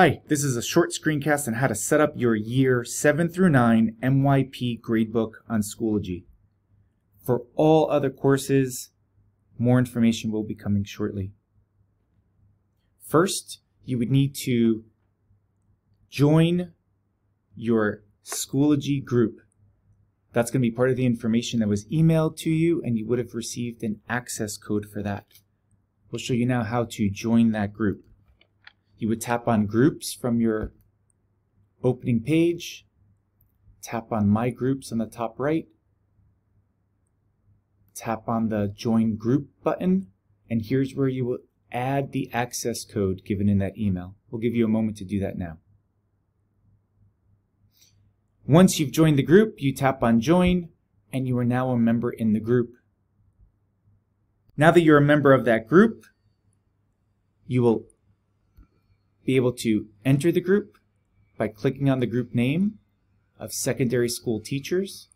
Hi, this is a short screencast on how to set up your Year 7 through 9 MYP gradebook on Schoology. For all other courses, more information will be coming shortly. First, you would need to join your Schoology group. That's going to be part of the information that was emailed to you, and you would have received an access code for that. We'll show you now how to join that group. You would tap on Groups from your opening page, tap on My Groups on the top right, tap on the Join Group button, and here's where you will add the access code given in that email. We'll give you a moment to do that now. Once you've joined the group, you tap on Join, and you are now a member in the group. Now that you're a member of that group, you will be able to enter the group by clicking on the group name of Secondary School Teachers.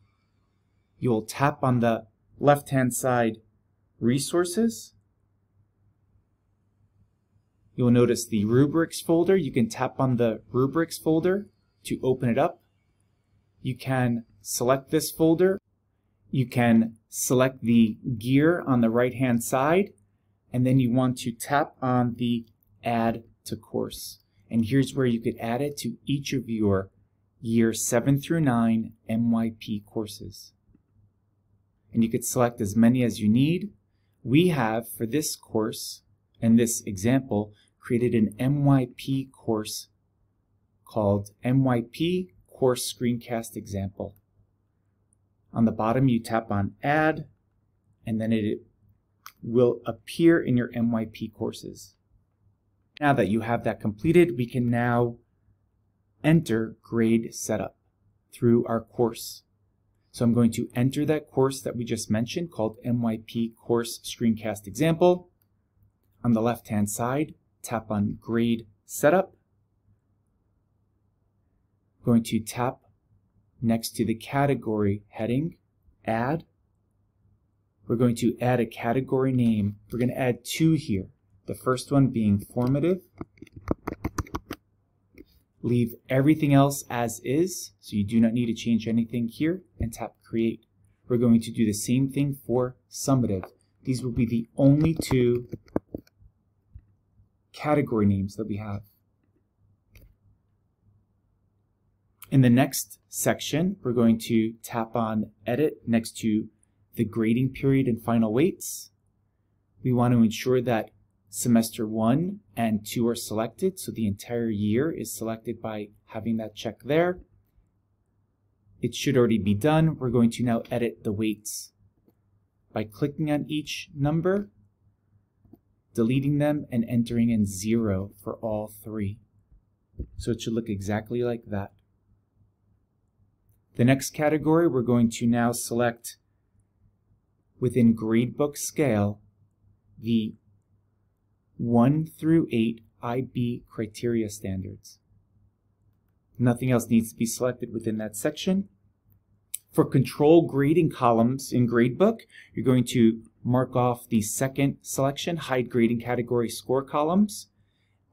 You will tap on the left-hand side Resources. You will notice the Rubrics folder. You can tap on the Rubrics folder to open it up. You can select this folder. You can select the gear on the right-hand side, and then you want to tap on the Add to Course. And here's where you could add it to each of your Year 7 through 9 MYP courses. And you could select as many as you need. We have, for this course and this example, created an MYP course called MYP Course Screencast Example. On the bottom, you tap on Add, and then it will appear in your MYP courses. Now that you have that completed, we can now enter grade setup through our course. So I'm going to enter that course that we just mentioned called MYP Course Screencast Example. On the left-hand side, tap on Grade Setup. I'm going to tap next to the category heading, Add. We're going to add a category name. We're going to add two here. The first one being formative. Leave everything else as is, so you do not need to change anything here, and tap Create. We're going to do the same thing for summative. These will be the only two category names that we have. In the next section, we're going to tap on Edit next to the grading period and final weights. We want to ensure that Semester 1 and 2 are selected, so the entire year is selected by having that check there. It should already be done. We're going to now edit the weights by clicking on each number, deleting them, and entering in 0 for all three. So it should look exactly like that. The next category, we're going to now select within Gradebook scale the 1 through 8 IB criteria standards. Nothing else needs to be selected within that section. For control grading columns in Gradebook, you're going to mark off the second selection, hide grading category score columns.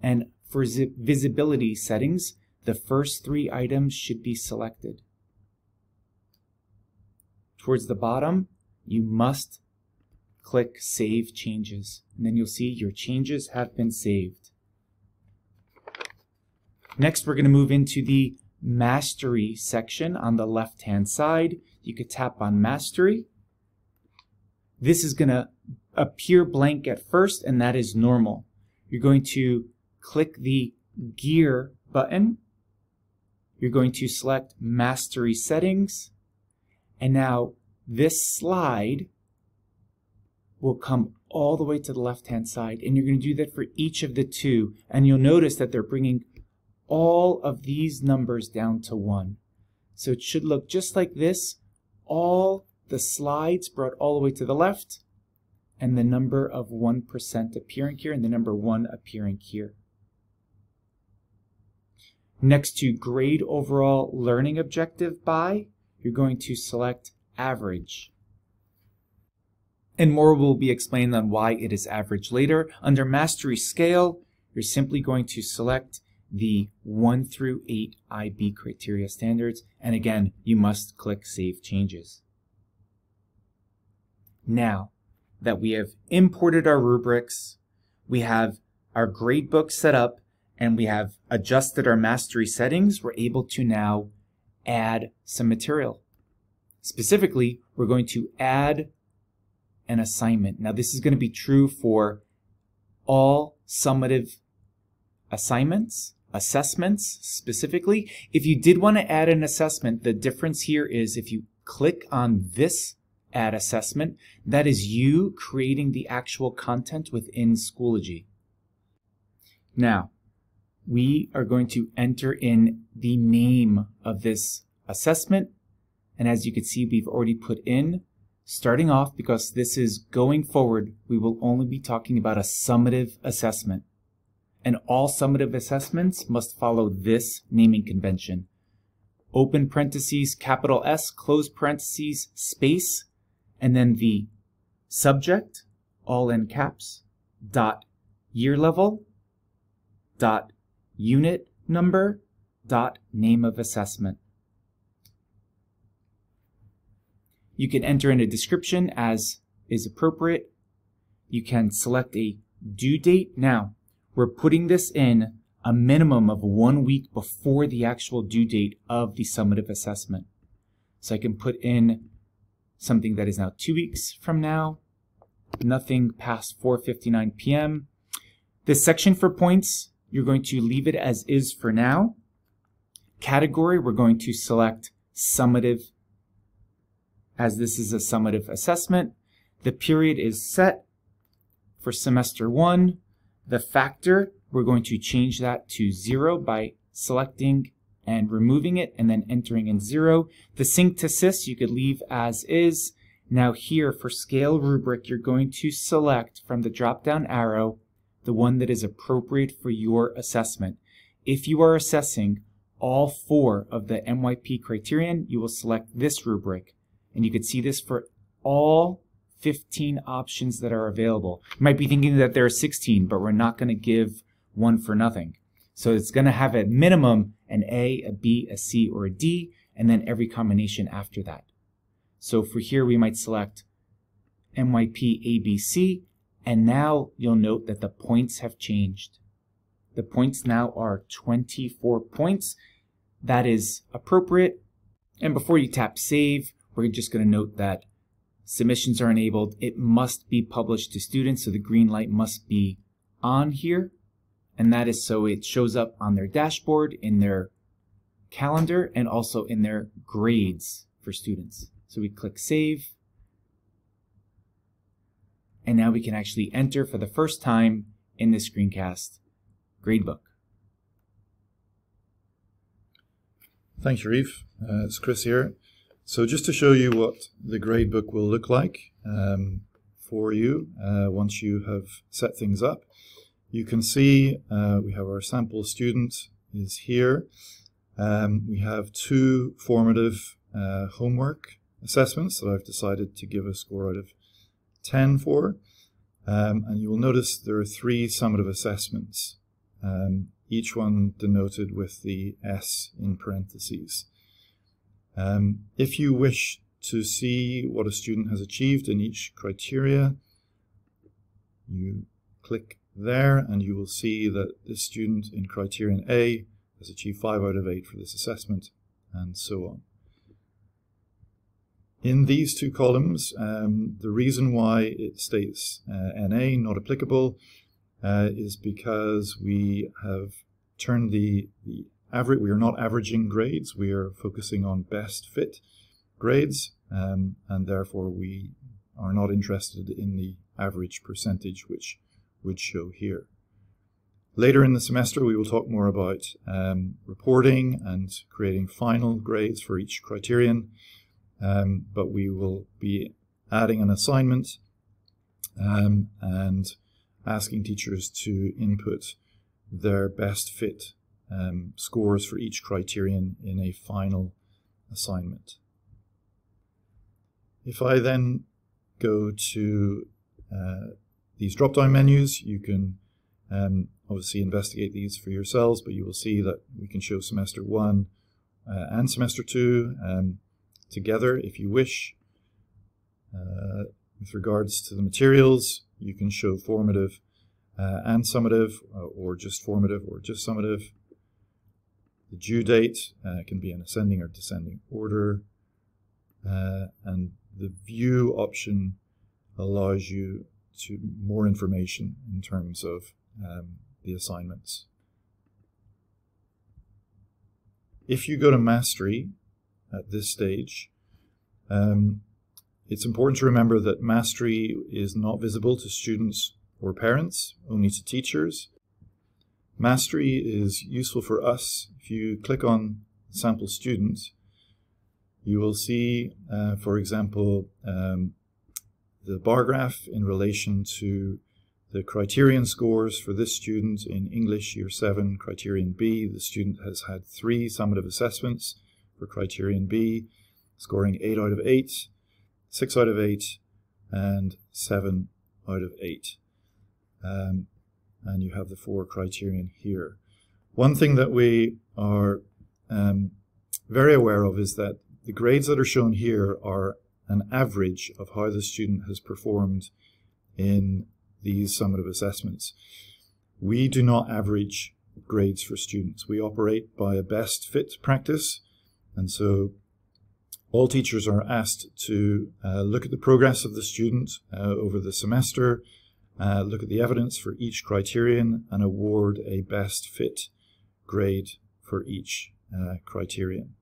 And for visibility settings, the first three items should be selected. Towards the bottom, you must click Save Changes, and then you'll see your changes have been saved. Next, we're going to move into the Mastery section on the left-hand side. You could tap on Mastery. This is going to appear blank at first, and that is normal. You're going to click the Gear button. You're going to select Mastery Settings, and now this slide will come all the way to the left-hand side, and you're going to do that for each of the two, and you'll notice that they're bringing all of these numbers down to 1. So it should look just like this, all the slides brought all the way to the left, and the number of 1% appearing here, and the number 1 appearing here. Next to Grade Overall Learning Objective By, you're going to select Average. And more will be explained on why it is average later. Under Mastery Scale, you're simply going to select the 1 through 8 IB criteria standards. And again, you must click Save Changes. Now that we have imported our rubrics, we have our gradebook set up, and we have adjusted our mastery settings, we're able to now add some material. Specifically, we're going to add an assignment. Now, this is going to be true for all summative assignments, assessments specifically. If you did want to add an assessment, the difference here is if you click on this Add Assessment, that is you creating the actual content within Schoology. Now, we are going to enter in the name of this assessment. And as you can see, we've already put in, starting off, because this is going forward, we will only be talking about a summative assessment. And all summative assessments must follow this naming convention. Open parentheses, capital S, close parentheses, space, and then the subject, all in caps, dot year level, dot unit number, dot name of assessment. You can enter in a description as is appropriate. You can select a due date. Now, we're putting this in a minimum of 1 week before the actual due date of the summative assessment. So I can put in something that is now 2 weeks from now, nothing past 4:59 p.m. This section for points, you're going to leave it as is for now. Category, we're going to select summative, as this is a summative assessment. The period is set for semester 1. The factor, we're going to change that to 0 by selecting and removing it and then entering in 0. The sync to sys you could leave as is. Now here for scale rubric, you're going to select from the drop down arrow the one that is appropriate for your assessment. If you are assessing all 4 of the MYP criterion, you will select this rubric. And you can see this for all 15 options that are available. You might be thinking that there are 16, but we're not going to give one for nothing. So it's going to have a minimum an A, a B, a C, or a D, and then every combination after that. So for here, we might select MYP ABC, and now you'll note that the points have changed. The points now are 24 points. That is appropriate. And before you tap Save, we're just going to note that submissions are enabled. It must be published to students, so the green light must be on here. And that is so it shows up on their dashboard, in their calendar, and also in their grades for students. So we click Save. And now we can actually enter for the first time in this screencast, Gradebook. Thanks, Sharif. It's Chris here. So just to show you what the gradebook will look like for you once you have set things up, you can see we have our sample student is here. We have 2 formative homework assessments that I've decided to give a score out of 10 for. And you will notice there are 3 summative assessments, each one denoted with the S in parentheses. If you wish to see what a student has achieved in each criteria, you click there and you will see that this student in criterion A has achieved 5 out of 8 for this assessment, and so on. In these 2 columns, the reason why it states NA, not applicable, is because we have turned the average. We are not averaging grades, we are focusing on best fit grades, and therefore we are not interested in the average percentage, which would show here. Later in the semester we will talk more about reporting and creating final grades for each criterion, but we will be adding an assignment and asking teachers to input their best fit scores for each criterion in a final assignment. If I then go to these drop-down menus, you can obviously investigate these for yourselves, but you will see that we can show semester 1 and semester 2 together if you wish. With regards to the materials, you can show formative and summative, or just formative or just summative. The due date can be in ascending or descending order, and the view option allows you to more information in terms of the assignments. If you go to Mastery at this stage, it's important to remember that Mastery is not visible to students or parents, only to teachers. Mastery is useful for us. If you click on Sample Students, you will see, for example, the bar graph in relation to the criterion scores for this student in English Year 7, Criterion B. The student has had 3 summative assessments for Criterion B, scoring 8 out of 8, 6 out of 8, and 7 out of 8. And you have the 4 criterion here. One thing that we are very aware of is that the grades that are shown here are an average of how the student has performed in these summative assessments. We do not average grades for students. We operate by a best fit practice, and so all teachers are asked to look at the progress of the student over the semester, look at the evidence for each criterion, and award a best fit grade for each criterion.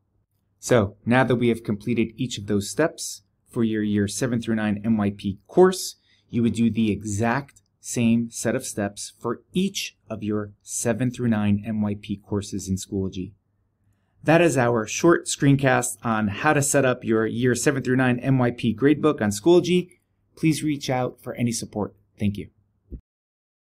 So now that we have completed each of those steps for your Year 7 through 9 MYP course, you would do the exact same set of steps for each of your 7 through 9 MYP courses in Schoology. That is our short screencast on how to set up your Year 7 through 9 MYP gradebook on Schoology. Please reach out for any support. Thank you.